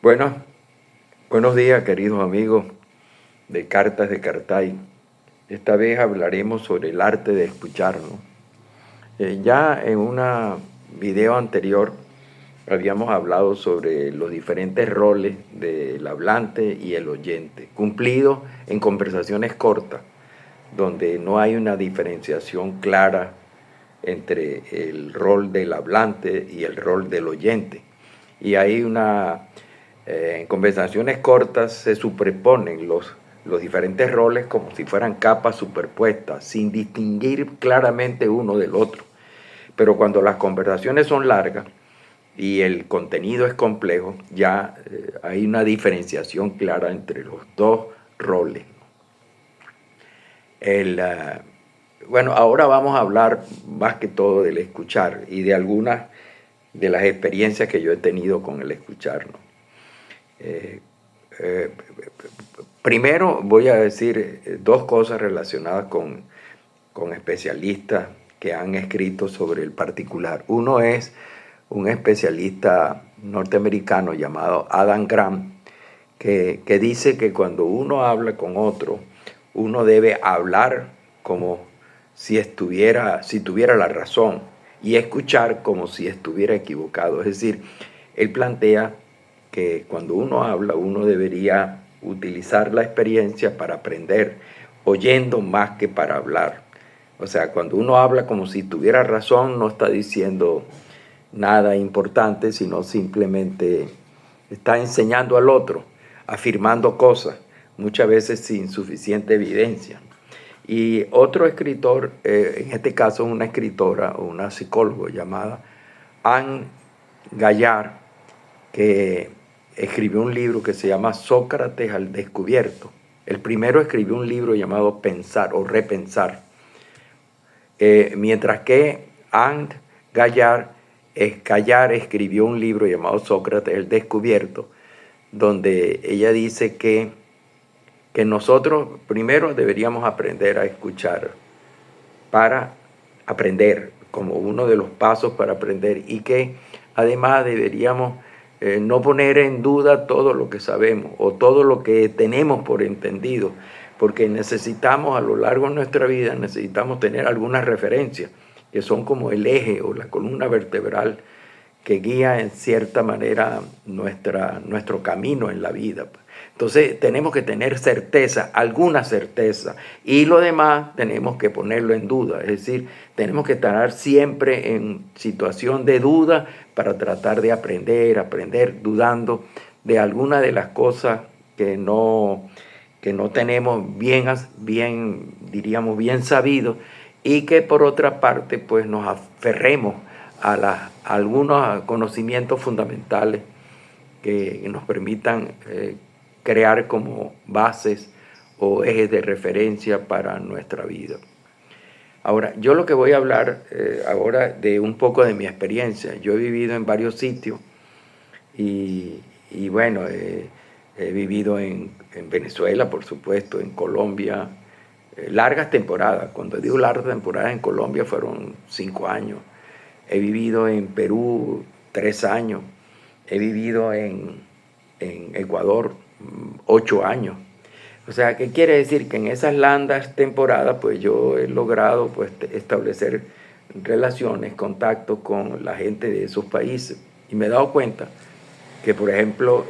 Bueno, buenos días queridos amigos de Cartas de Cartay. Esta vez hablaremos sobre el arte de escuchar, ¿no? Ya en una video anterior habíamos hablado sobre los diferentes roles del hablante y el oyente, cumplidos en conversaciones cortas, donde no hay una diferenciación clara entre el rol del hablante y el rol del oyente. Y hay en conversaciones cortas se superponen los diferentes roles como si fueran capas superpuestas, sin distinguir claramente uno del otro. Pero cuando las conversaciones son largas y el contenido es complejo, ya hay una diferenciación clara entre los dos roles. Bueno, ahora vamos a hablar más que todo del escuchar y de algunas de las experiencias que yo he tenido con el escuchar, ¿no? Primero voy a decir dos cosas relacionadas con especialistas que han escrito sobre el particular. Uno es un especialista norteamericano llamado Adam Grant, que dice que cuando uno habla con otro, uno debe hablar como si tuviera la razón y escuchar como si estuviera equivocado. Es decir, él plantea que cuando uno habla, uno debería utilizar la experiencia para aprender, oyendo más que para hablar. O sea, cuando uno habla como si tuviera razón, no está diciendo nada importante, sino simplemente está enseñando al otro, afirmando cosas, muchas veces sin suficiente evidencia. Y otro escritor, en este caso una escritora o una psicóloga llamada Anne Gallard, que escribió un libro que se llama Sócrates al descubierto. El primero escribió un libro llamado Pensar o Repensar, mientras que Anne Gallard escribió un libro llamado Sócrates el descubierto, donde ella dice que nosotros primero deberíamos aprender a escuchar para aprender, como uno de los pasos para aprender, y que además deberíamos no poner en duda todo lo que sabemos o todo lo que tenemos por entendido, porque necesitamos a lo largo de nuestra vida, necesitamos tener algunas referencias que son como el eje o la columna vertebral que guía en cierta manera nuestro camino en la vida. Entonces tenemos que tener certeza, alguna certeza, y lo demás tenemos que ponerlo en duda. Es decir, tenemos que estar siempre en situación de duda para tratar de aprender, dudando de alguna de las cosas que no tenemos diríamos, bien sabido, y que por otra parte pues nos aferremos a algunos conocimientos fundamentales que nos permitan crear como bases o ejes de referencia para nuestra vida. Ahora, yo lo que voy a hablar ahora de un poco de mi experiencia. Yo he vivido en varios sitios y bueno, he vivido en Venezuela, por supuesto, en Colombia, largas temporadas. Cuando digo largas temporadas en Colombia fueron 5 años. He vivido en Perú 3 años. He vivido en Ecuador 8 años. O sea, ¿qué quiere decir? Que en esas largas temporadas, pues yo he logrado pues establecer relaciones, contactos con la gente de esos países. Y me he dado cuenta que, por ejemplo,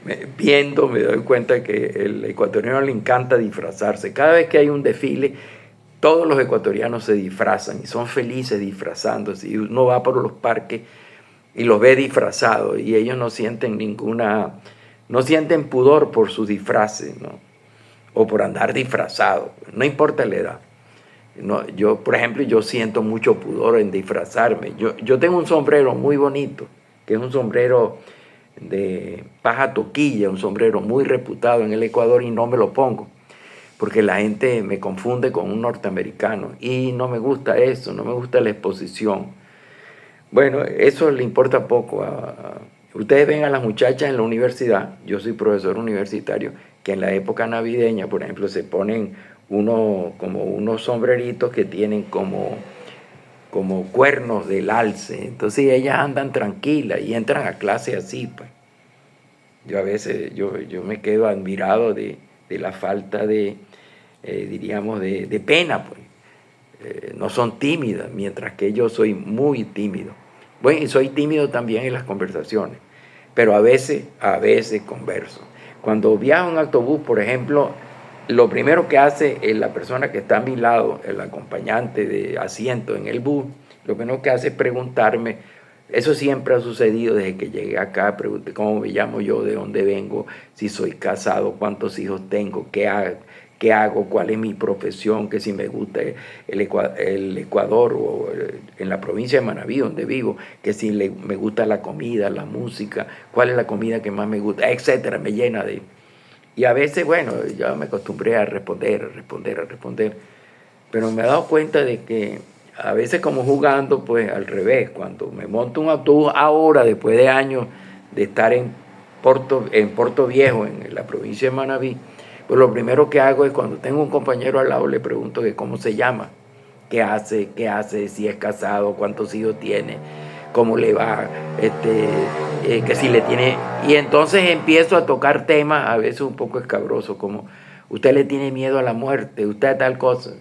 me doy cuenta que el ecuatoriano le encanta disfrazarse. Cada vez que hay un desfile, todos los ecuatorianos se disfrazan y son felices disfrazándose. Y uno va por los parques y los ve disfrazados y ellos no sienten pudor por sus disfraces, ¿no? O por andar disfrazados, no importa la edad. No, yo, por ejemplo, yo siento mucho pudor en disfrazarme. Yo tengo un sombrero muy bonito, que es un sombrero de paja toquilla, un sombrero muy reputado en el Ecuador, y no me lo pongo porque la gente me confunde con un norteamericano y no me gusta eso, no me gusta la exposición. Bueno, eso le importa poco. Ustedes ven a las muchachas en la universidad, yo soy profesor universitario, que en la época navideña, por ejemplo, se ponen como unos sombreritos que tienen como cuernos del alce. Entonces ellas andan tranquilas y entran a clase así, pues. Yo a veces yo me quedo admirado de la falta de, diríamos, de pena, pues. No son tímidas, mientras que yo soy muy tímido. Bueno, y soy tímido también en las conversaciones, pero a veces converso. Cuando viajo en autobús, por ejemplo, lo primero que hace la persona que está a mi lado, el acompañante de asiento en el bus, lo primero que hace es preguntarme, eso siempre ha sucedido desde que llegué acá, pregunté cómo me llamo yo, de dónde vengo, si soy casado, cuántos hijos tengo, qué hago, cuál es mi profesión, que si me gusta el Ecuador o en la provincia de Manabí, donde vivo, que si me gusta la comida, la música, cuál es la comida que más me gusta, etcétera, me llena de... Y a veces, bueno, ya me acostumbré a responder, pero me he dado cuenta de que a veces como jugando, pues al revés, cuando me monto un autobús ahora, después de años de estar en Puerto Viejo, en la provincia de Manabí, pues lo primero que hago es cuando tengo un compañero al lado, le pregunto que cómo se llama, qué hace, si es casado, cuántos hijos tiene, cómo le va, que si le tiene... Y entonces empiezo a tocar temas a veces un poco escabrosos, como usted le tiene miedo a la muerte, usted tal cosa.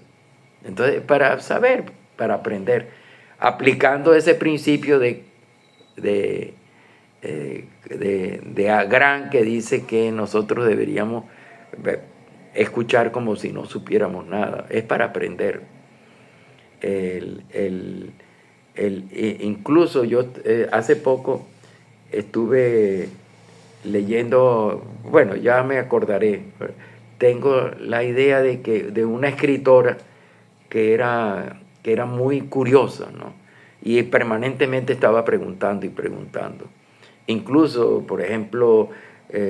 Entonces, para saber, para aprender, aplicando ese principio de, de Agrán, que dice que nosotros deberíamos escuchar como si no supiéramos nada, es para aprender. El, el, incluso yo hace poco estuve leyendo, bueno, ya me acordaré, tengo la idea de una escritora que era muy curiosa, ¿no? Y permanentemente estaba preguntando y preguntando. Incluso, por ejemplo,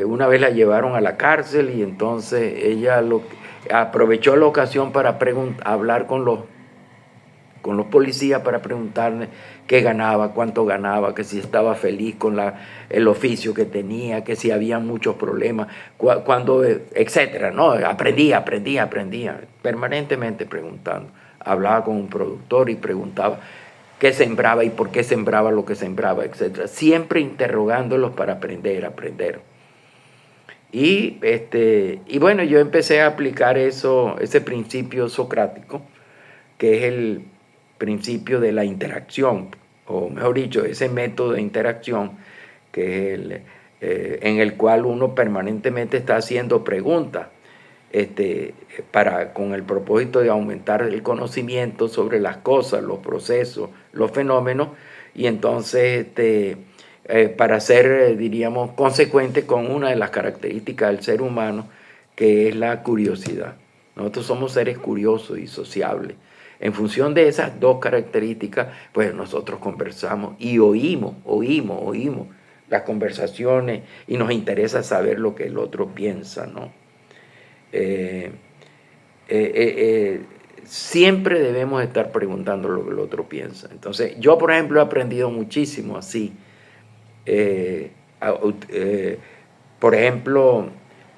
una vez la llevaron a la cárcel y entonces ella aprovechó la ocasión para hablar con los policías para preguntarle qué ganaba, cuánto ganaba, que si estaba feliz con el oficio que tenía, que si había muchos problemas, cuando, etcétera, ¿no? Aprendía, permanentemente preguntando. Hablaba con un productor y preguntaba qué sembraba y por qué sembraba lo que sembraba, etcétera. Siempre interrogándolos para aprender. Y bueno, yo empecé a aplicar ese principio socrático, que es el principio de la interacción, o mejor dicho, ese método de interacción que es en el cual uno permanentemente está haciendo preguntas con el propósito de aumentar el conocimiento sobre las cosas, los procesos, los fenómenos, y entonces para ser, diríamos, consecuente con una de las características del ser humano, que es la curiosidad. Nosotros somos seres curiosos y sociables. En función de esas dos características, pues nosotros conversamos y oímos las conversaciones y nos interesa saber lo que el otro piensa, ¿no? Siempre debemos estar preguntando lo que el otro piensa. Entonces, yo, por ejemplo, he aprendido muchísimo así. Por ejemplo,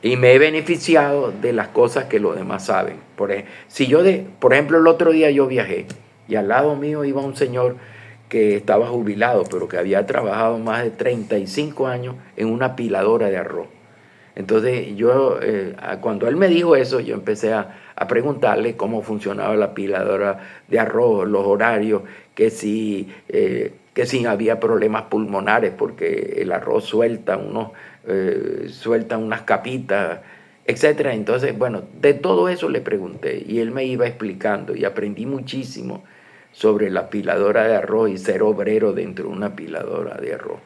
y me he beneficiado de las cosas que los demás saben. Por ejemplo, el otro día yo viajé y al lado mío iba un señor que estaba jubilado, pero que había trabajado más de 35 años en una piladora de arroz. Entonces cuando él me dijo eso, yo empecé a preguntarle cómo funcionaba la piladora de arroz, los horarios, que si había problemas pulmonares, porque el arroz suelta unas capitas, etcétera. Entonces, bueno, de todo eso le pregunté y él me iba explicando y aprendí muchísimo sobre la piladora de arroz y ser obrero dentro de una piladora de arroz.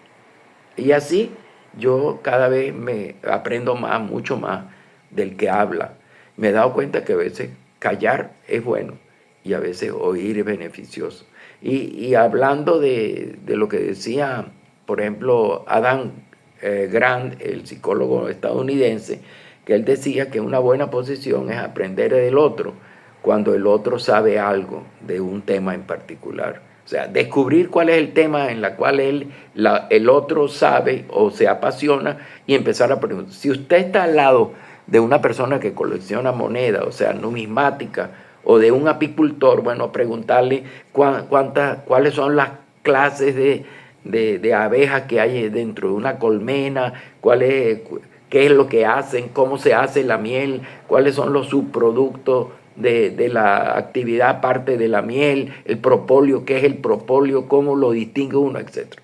Y así yo cada vez me aprendo mucho más del que habla. Me he dado cuenta que a veces callar es bueno y a veces oír es beneficioso. Y hablando de lo que decía, por ejemplo, Adam Grant, el psicólogo estadounidense, que él decía que una buena posición es aprender del otro cuando el otro sabe algo de un tema en particular. O sea, descubrir cuál es el tema en el cual el otro sabe o se apasiona y empezar a preguntar. Si usted está al lado de una persona que colecciona monedas, o sea, numismática, o de un apicultor, bueno, preguntarle cuáles son las clases de abejas que hay dentro de una colmena, qué es lo que hacen, cómo se hace la miel, cuáles son los subproductos de la actividad aparte de la miel, el propóleo, qué es el propóleo, cómo lo distingue uno, etc.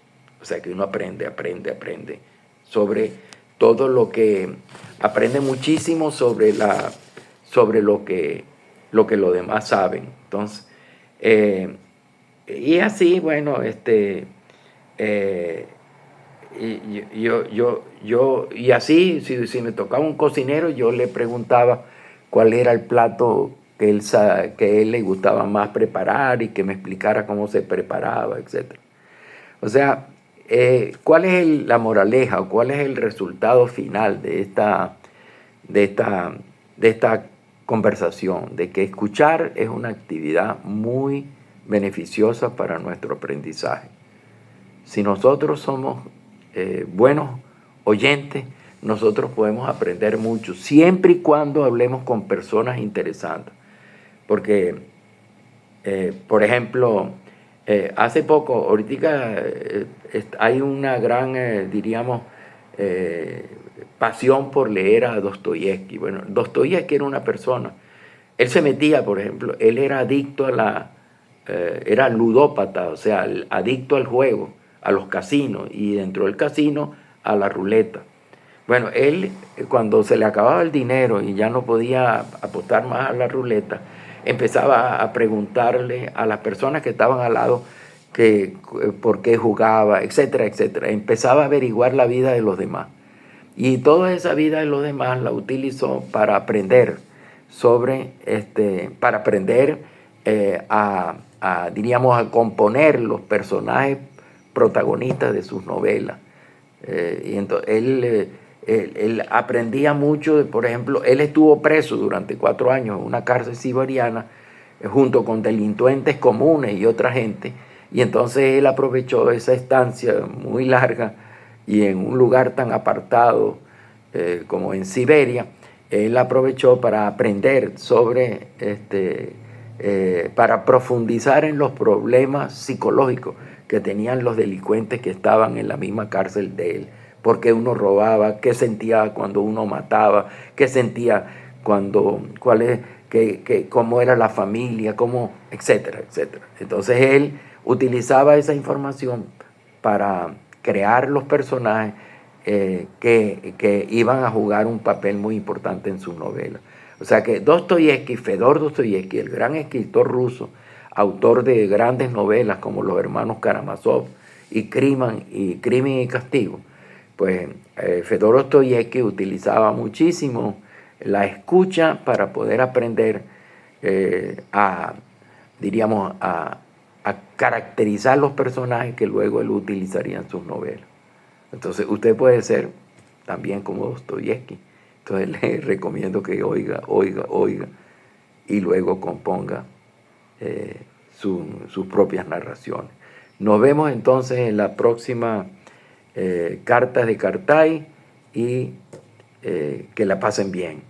O sea que uno aprende sobre todo aprende muchísimo sobre lo que los demás saben. Entonces, y así, bueno, y así, si me tocaba un cocinero, yo le preguntaba cuál era el plato que él le gustaba más preparar y que me explicara cómo se preparaba, etc. O sea, ¿cuál es la moraleja o cuál es el resultado final de esta, de esta conversación? De que escuchar es una actividad muy beneficiosa para nuestro aprendizaje. Si nosotros somos buenos oyentes, nosotros podemos aprender mucho, siempre y cuando hablemos con personas interesantes. Porque, por ejemplo, hace poco, ahorita hay una gran, diríamos, pasión por leer a Dostoyevsky. Bueno, Dostoyevsky era una persona, él se metía, por ejemplo, él era adicto era ludópata, o sea, adicto al juego, a los casinos, y dentro del casino a la ruleta. Bueno, él cuando se le acababa el dinero y ya no podía apostar más a la ruleta, empezaba a preguntarle a las personas que estaban al lado por qué jugaba, etcétera, etcétera. Empezaba a averiguar la vida de los demás. Y toda esa vida de los demás la utilizó para aprender para aprender diríamos, a componer los personajes protagonistas de sus novelas. Y entonces él aprendía mucho, por ejemplo, él estuvo preso durante 4 años en una cárcel siberiana junto con delincuentes comunes y otra gente, y entonces él aprovechó esa estancia muy larga y en un lugar tan apartado como en Siberia. Él aprovechó para aprender para profundizar en los problemas psicológicos que tenían los delincuentes que estaban en la misma cárcel de él. Por qué uno robaba, qué sentía cuando uno mataba, qué sentía cómo era la familia, etcétera, etcétera. Entonces él utilizaba esa información para crear los personajes que iban a jugar un papel muy importante en su novela. O sea que Fedor Dostoyevsky, el gran escritor ruso, autor de grandes novelas como Los hermanos Karamazov y Crimen y Castigo, pues Fedor Dostoyevsky utilizaba muchísimo la escucha para poder aprender diríamos, a caracterizar los personajes que luego él utilizaría en sus novelas. Entonces usted puede ser también como Dostoyevsky. Entonces le recomiendo que oiga y luego componga sus propias narraciones. Nos vemos entonces en la próxima Cartas de Cartay y que la pasen bien.